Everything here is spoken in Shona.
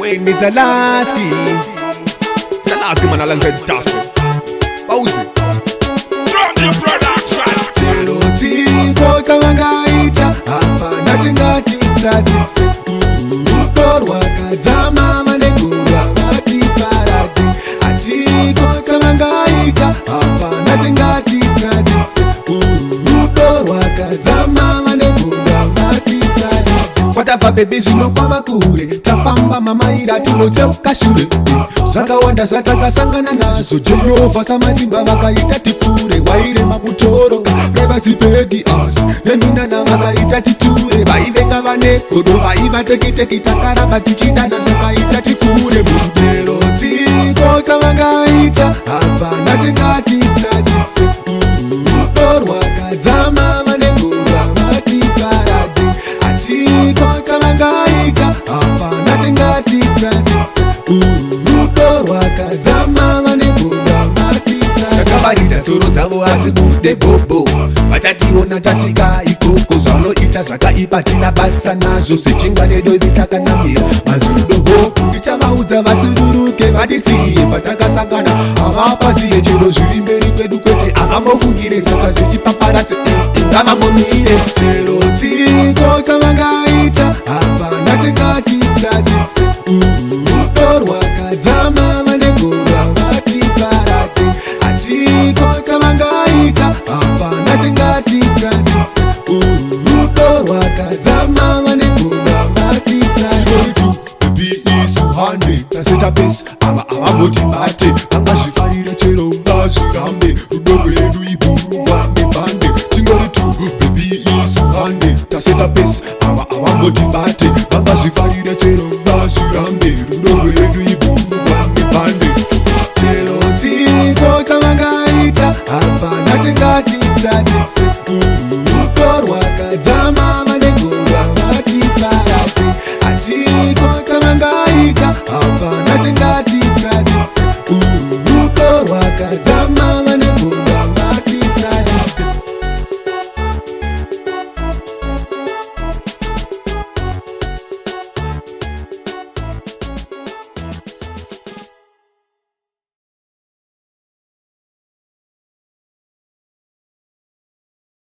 Wayne is Zalaski man alongside Tasso Pauzi Chero tiko tavangaita hapa natingatitadise Utorwa kadzama manegura vatiparati Atiko tavangaita hapa natingatitadise Utorwa kadzama manegura vatiparati Watapa baby zino kwa makure Tafamba mama ira tulote ukashure Zakawanda zatakasangana nazo Jehova samazimba vakaita tifure Waire mabutoro reba zipegi as Neminana vakaita titure Vaivenga vanekodo vaiva teki takaraba tichindana zakaita tikure Mutero tiko tavangaita hapa natingatitadise Utorwa kadzama vanegura vatiparati Atiko tavangaita hapa natingatitadise Utorwa kadzama vanegura vatiparati Takavarida tsoro dzavo azibude bobo Vatationa tasvika ikoko zvanoita zvakaipa tina basa nazvo Sechingwa nedovi takanamira mazudoho Tichavaudza vasururuke vatisiye patakasangana Havapaziye chero zviri mberi kwedu kwete Havambofungire saka zvichipaparatse ngavambomire Chero tiko tavangaita hapa natingatitadise Utorwa kadzama vanegura vatiparati Atiko tavangaita hapa natingatitadise Utorwa kadzama vanegura vatiparati Baby isu hande taseta base avamboti bate Vangazvifarira chero ungazvirambe Rudo rwedu iburu bande bande Tingori tu baby isu hande taseta base avamboti bate Vangazvifarira chero ungazvirambe Rudo rwedu iburu bande bande Chero tiko tavangaita hapa natingatitadise